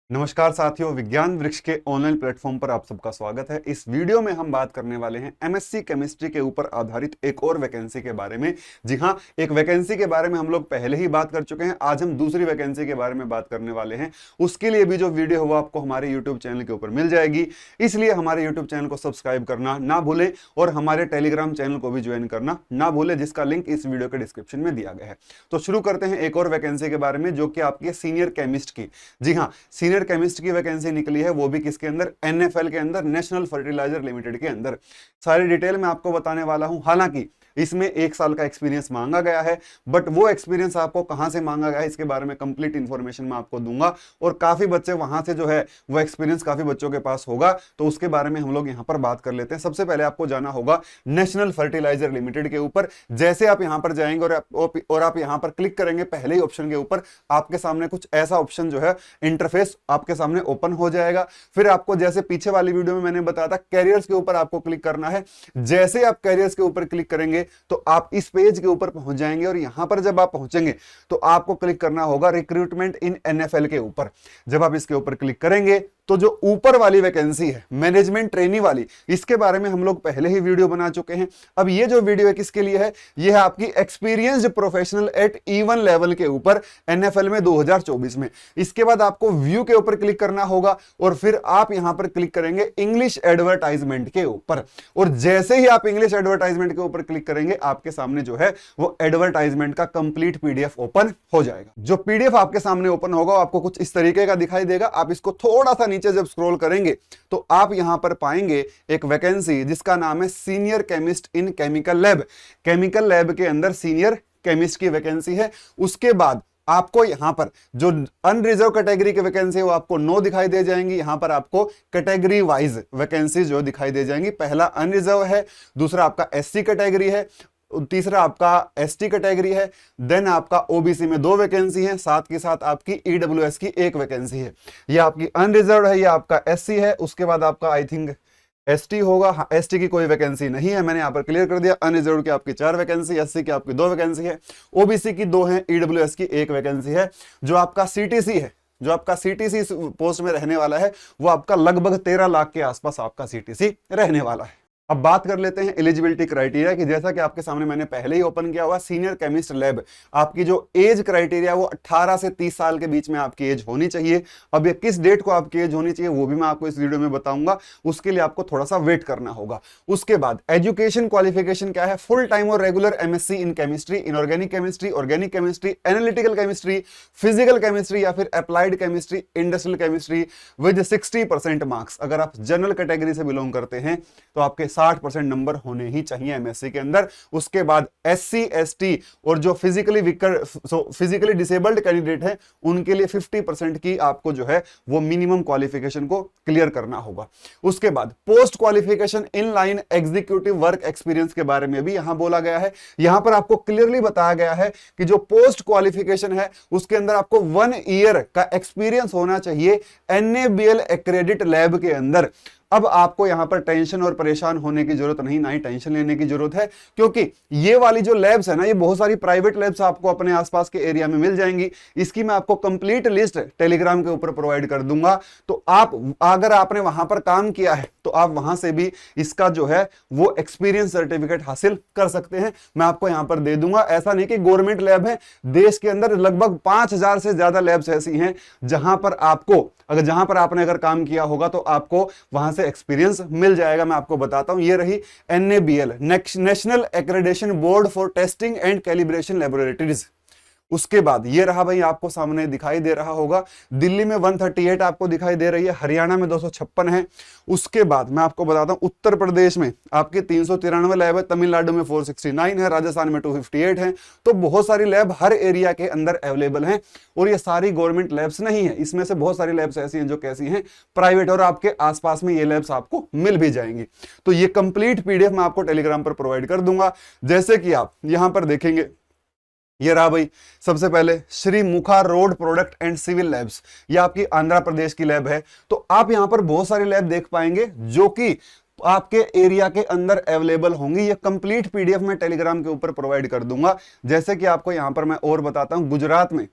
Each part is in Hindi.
नमस्कार साथियों, विज्ञान वृक्ष के ऑनलाइन प्लेटफॉर्म पर आप सबका स्वागत है। इस वीडियो में हम बात करने वाले हैं एमएससी केमिस्ट्री के ऊपर आधारित एक और वैकेंसी के बारे में। जी हां, एक वैकेंसी के बारे में हम लोग पहले ही बात कर चुके हैं। आज हम दूसरी वैकेंसी के बारे में बात करने वाले हैं। उसके लिए भी जो वीडियो हो आपको हमारे यूट्यूब चैनल के ऊपर मिल जाएगी, इसलिए हमारे यूट्यूब चैनल को सब्सक्राइब करना ना भूलें और हमारे टेलीग्राम चैनल को भी ज्वाइन करना ना भूलें, जिसका लिंक इस वीडियो के डिस्क्रिप्शन में दिया गया है। तो शुरू करते हैं एक और वैकेंसी के बारे में, जो कि आपकी सीनियर केमिस्ट की। जी हाँ, सीनियर केमिस्ट की वैकेंसी निकली है, वो भी किसके अंदर, एनएफएल के अंदर, नेशनल फर्टिलाइजर लिमिटेड के अंदर। सारी डिटेल में आपको बताने वाला हूं। हालांकि इसमें 1 साल का एक्सपीरियंस मांगा गया है, बट वो एक्सपीरियंस आपको कहां से मांगा गया है इसके बारे में कंप्लीट इंफॉर्मेशन मैं आपको दूंगा। और काफी बच्चे वहां से जो है वो एक्सपीरियंस काफी बच्चों के पास होगा, तो उसके बारे में हम लोग यहां पर बात कर लेते हैं। सबसे पहले आपको जाना होगा नेशनल फर्टिलाइजर लिमिटेड के ऊपर। जैसे आप यहां पर जाएंगे और आप यहां पर क्लिक करेंगे पहले ही ऑप्शन के ऊपर, आपके सामने कुछ ऐसा ऑप्शन जो है इंटरफेस आपके सामने ओपन हो जाएगा। फिर आपको जैसे पीछे वाली वीडियो में मैंने बताया था, कैरियर्स के ऊपर आपको क्लिक करना है। जैसे आप कैरियर्स के ऊपर क्लिक करेंगे तो आप इस पेज के ऊपर पहुंच जाएंगे, और यहां पर जब आप पहुंचेंगे तो आपको क्लिक करना होगा रिक्रूटमेंट इन एनएफएल के ऊपर। जब आप इसके ऊपर क्लिक करेंगे तो जो ऊपर वाली वैकेंसी है मैनेजमेंट ट्रेनी वाली, इसके बारे में हम लोग पहले ही वीडियो बना चुके हैं। अब ये जो वीडियो है किसके लिए है, ये है आपकी experienced professional eight E1 level के ऊपर एनएफएल में 2024 में। इसके बाद आपको व्यू के ऊपर क्लिक करना होगा और फिर आप यहां पर क्लिक करेंगे इंग्लिश एडवर्टाइजमेंट के ऊपर। और जैसे ही आप इंग्लिश एडवर्टाइजमेंट के ऊपर क्लिक करेंगे, आपके सामने जो है वो एडवर्टाइजमेंट का कंप्लीट पीडीएफ ओपन हो जाएगा। जो पीडीएफ आपके सामने ओपन होगा आपको कुछ इस तरीके का दिखाई देगा। आप इसको थोड़ा सा नीचे जब स्क्रॉल करेंगे तो आप यहां पर पाएंगे एक वैकेंसी जिसका नाम है सीनियर केमिस्ट इन केमिकल लैब। केमिकल लैब के अंदर सीनियर केमिस्ट की वैकेंसी है। उसके बाद आपको यहां पर जो अनरिजर्व कैटेगरी की वैकेंसी है वो आपको 9 दिखाई दे जाएंगी। यहां पर आपको कैटेगरी वाइज वैकेंसी जो दिखाई दे जाएंगी। पहला अनरिजर्व है, दूसरा आपका एससी कैटेगरी है, तीसरा आपका एसटी कैटेगरी है, देन आपका ओबीसी में 2 वैकेंसी है, साथ के साथ आपकी ईडब्ल्यूएस की 1 वैकेंसी है। ये आपकी अनरिजर्व है, ये आपका एससी है। उसके बाद आपका आई थिंक एसटी होगा। हाँ, एसटी की कोई वैकेंसी नहीं है, मैंने यहां पर क्लियर कर दिया। अनरिजर्व की आपकी 4 वैकेंसी, एससी की आपकी 2 वैकेंसी है, ओबीसी की 2 है, ईडब्ल्यूएस की 1 वैकेंसी है। जो आपका सीटीसी है, जो आपका सीटीसी पोस्ट में रहने वाला है, वो आपका लगभग 13 लाख के आसपास आपका सीटीसी रहने वाला है। अब बात कर लेते हैं एलिजिबिलिटी क्राइटेरिया की। जैसा कि आपके सामने मैंने पहले ही ओपन किया हुआ, सीनियर केमिस्ट लैब, आपकी जो एज क्राइटेरिया वो 18 से 30 साल के बीच में आपकी एज होनी चाहिए। अब ये किस डेट को आपकी एज होनी चाहिए वो भी मैं आपको इस वीडियो में बताऊंगा, उसके लिए आपको थोड़ा सा वेट करना होगा। उसके बाद एजुकेशन क्वालिफिकेशन क्या है, फुल टाइम और regular MSc in chemistry, inorganic chemistry, organic chemistry, analytical chemistry, physical chemistry या फिर applied chemistry, industrial chemistry with 60% marks. अगर आप जनरल कैटेगरी से बिलोंग करते हैं तो आपके 60% नंबर होने ही चाहिए एमएससी के अंदर। उसके बाद एससी एसटी और जो फिजिकली डिसेबल्ड कैंडिडेट हैं उनके लिए 50% की आपको जो है वो मिनिमम क्वालिफिकेशन को क्लियर करना होगा। उसके बाद post qualification in line executive work experience के बारे में भी यहां बोला गया है। यहां पर आपको क्लियरली बताया गया है कि जो पोस्ट क्वालिफिकेशन है उसके अंदर आपको 1 ईयर का एक्सपीरियंस होना चाहिए NABL एक्रेडिट लैब के अंदर। अब आपको यहां पर टेंशन और परेशान होने की जरूरत नहीं, ना ही टेंशन लेने की जरूरत है, क्योंकि ये वाली जो लैब्स है ना, ये बहुत सारी प्राइवेट लैब्स आपको अपने आसपास के एरिया में मिल जाएंगी। इसकी मैं आपको कंप्लीट लिस्ट टेलीग्राम के ऊपर प्रोवाइड कर दूंगा। तो आप अगर आपने वहां पर काम किया है तो आप वहां से भी इसका जो है वो एक्सपीरियंस सर्टिफिकेट हासिल कर सकते हैं, मैं आपको यहां पर दे दूंगा। ऐसा नहीं कि गवर्नमेंट लैब है, देश के अंदर लगभग 5000 से ज्यादा लैब्स ऐसी हैं जहां पर आपने अगर काम किया होगा तो आपको वहां से एक्सपीरियंस मिल जाएगा। मैं आपको बताता हूं, ये रही NABL, national accreditation board for testing and calibration laboratories. उसके बाद ये रहा भाई, आपको सामने दिखाई दे रहा होगा, दिल्ली में 138 आपको दिखाई दे रही है, हरियाणा में 256 है। उसके बाद मैं आपको बताता हूं, उत्तर प्रदेश में आपके 393 लैब है, तमिलनाडु में 469 है, राजस्थान में 258 है। तो बहुत सारी लैब हर एरिया के अंदर अवेलेबल हैं, और ये सारी गवर्नमेंट लैब्स नहीं है, इसमें से बहुत सारी लैब्स ऐसी हैं जो कैसी हैं, प्राइवेट, और आपके आसपास में ये लैब्स आपको मिल भी जाएंगी। तो ये कंप्लीट पीडीएफ मैं आपको टेलीग्राम पर प्रोवाइड कर दूंगा। जैसे कि आप यहां पर देखेंगे, ये रहा भाई, सबसे पहले Shri Mukha road product and civil labs, ये आपकी आंध्र प्रदेश की लैब है। तो आप यहां पर बहुत सारी लैब देख पाएंगे जो कि आपके एरिया के अंदर अवेलेबल होंगी। ये कंप्लीट पीडीएफ में टेलीग्राम के ऊपर प्रोवाइड कर दूंगा। जैसे कि आपको यहां पर मैं और बताता हूं, गुजरात में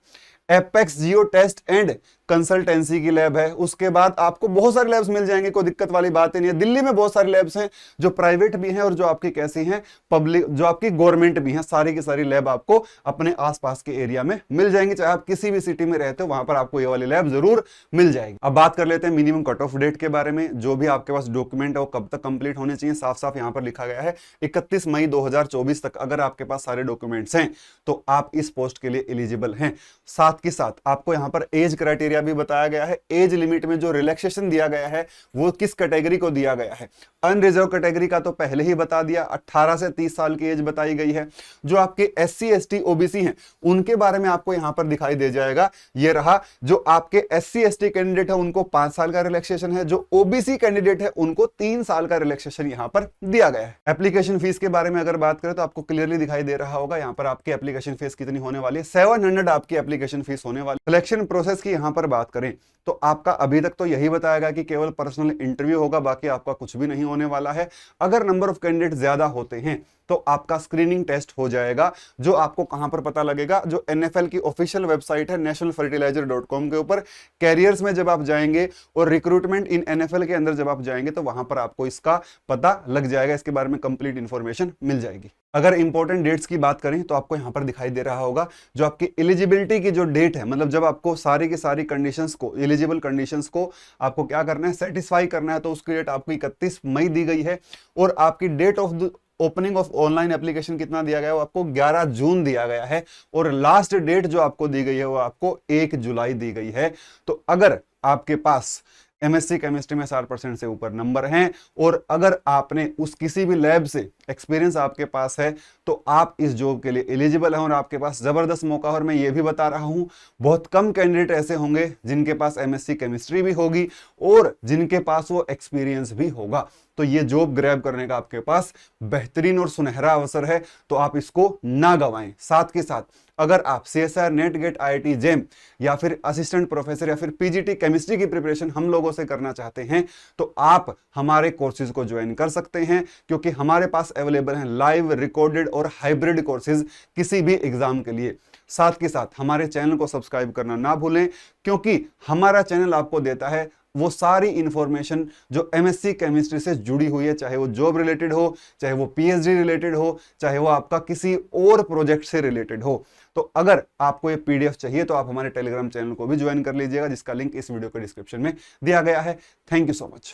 apex geo test and consultancy की लैब है, उसके बाद आपको बहुत सारी लैब्स मिल जाएंगे, कोई दिक्कत वाली बात ही नहीं है। दिल्ली में बहुत सारी लैब्स हैं जो प्राइवेट भी हैं और जो आपकी कैसी हैं, पब्लिक, जो आपकी गवर्नमेंट भी हैं। सारी की सारी लैब आपको अपने आसपास के एरिया में मिल जाएंगी, चाहे आप किसी भी सिटी में रहते हो वहां पर आपको ये वाली लैब जरूर मिल जाएगी। अब बात कर लेते हैं मिनिमम कट ऑफ डेट के बारे में। जो भी आपके पास डॉक्यूमेंट है वो कब तक कंप्लीट होने चाहिए, साफ साफ यहां पर लिखा गया है 31 मई 2024 तक अगर आपके पास सारे डॉक्यूमेंट्स हैं तो आप इस पोस्ट के लिए एलिजिबल हैं। साथ के साथ आपको यहां पर एज क्राइटेरिया भी बताया गया है। एज लिमिट में जो रिलैक्सेशन दिया गया है वो किस कैटेगरी को दिया गया है। अनरिजर्व कैटेगरी का तो पहले ही बता दिया, 18 से 30 साल की एज बताई गई है। जो आपके SC ST OBC हैं उनके बारे में आपको यहां पर दिखाई दे जाएगा। ये रहा, जो आपके SC ST कैंडिडेट है उनको 5 साल का रिलैक्सेशन है, जो OBC कैंडिडेट है उनको 3 साल का रिलैक्सेशन यहां पर दिया गया है। एप्लीकेशन फीस के बारे में अगर बात करें तो आपको क्लियरली दिखाई दे रहा होगा यहां पर आपकी एप्लीकेशन फीस कितनी होने वाली है। 700 आपकी एप्लीकेशन फीस होने वाली। सिलेक्शन प्रोसेस की यहां पर बात करें तो आपका अभी तक तो यही बताया गया कि केवल पर्सनल इंटरव्यू होगा, बाकी आपका कुछ भी नहीं होने वाला है। अगर नंबर ऑफ कैंडिडेट ज्यादा होते हैं तो आपका स्क्रीनिंग टेस्ट हो जाएगा, जो आपको कहां पर पता लगेगा, जो NFL की ऑफिशियल वेबसाइट है nationalfertilizer.com के ऊपर कैरियर्स में जब आप जाएंगे और रिक्रूटमेंट इन NFL के अंदर जब आप जाएंगे तो वहां पर आपको इसका पता लग जाएगा, इसके बारे में कंप्लीट इंफॉर्मेशन मिल जाएगी। अगर इंपॉर्टेंट डेट्स की बात करें तो आपको यहां पर दिखाई दे रहा होगा जो आपकी एलिजिबिलिटी की जो डेट है, मतलब जब आपको सारी की सारी कंडीशंस को, एलिजिबल कंडीशंस को आपको क्या करना है, सेटिस्फाई करना है, तो उसकी डेट आपको 31 मई दी गई है। और आपकी date of opening of online application कितना दिया गया है, वो आपको 11 जून दिया गया है। और लास्ट डेट जो आपको दी गई है वो आपको 1 जुलाई दी गई है। तो अगर आपके पास MSc केमिस्ट्री में 60% से ऊपर नंबर हैं और अगर आपने उस किसी भी लैब से एक्सपीरियंस आपके पास है तो आप इस जॉब के लिए एलिजिबल हैं और आपके पास जबरदस्त मौका। और मैं ये भी बता रहा हूं बहुत कम कैंडिडेट ऐसे होंगे जिनके पास MSc केमिस्ट्री भी होगी और जिनके पास वो एक्सपीरियंस भी होगा। तो ये जॉब ग्रैब करने का आपके पास बेहतरीन और सुनहरा अवसर है, तो आप इसको ना गंवाएं। साथ के साथ अगर आप CSIR NET GATE IIT JEM या फिर असिस्टेंट प्रोफेसर या फिर PGT केमिस्ट्री की प्रिपरेशन हम लोगों से करना चाहते हैं तो आप हमारे कोर्सेज को ज्वाइन कर सकते हैं, क्योंकि हमारे पास अवेलेबल हैं लाइव, रिकॉर्डेड और हाइब्रिड कोर्सेज किसी भी एग्जाम के लिए। साथ के साथ हमारे चैनल को सब्सक्राइब करना ना भूलें, क्योंकि हमारा चैनल आपको देता है वो सारी इंफॉर्मेशन जो MSc केमिस्ट्री से जुड़ी हुई है, चाहे वो जॉब रिलेटेड हो, चाहे वो PhD रिलेटेड हो, चाहे वो आपका किसी और प्रोजेक्ट से रिलेटेड हो। तो अगर आपको ये PDF चाहिए तो आप हमारे टेलीग्राम चैनल को भी ज्वाइन कर लीजिएगा, जिसका लिंक इस वीडियो के डिस्क्रिप्शन में दिया गया है। Thank you so much.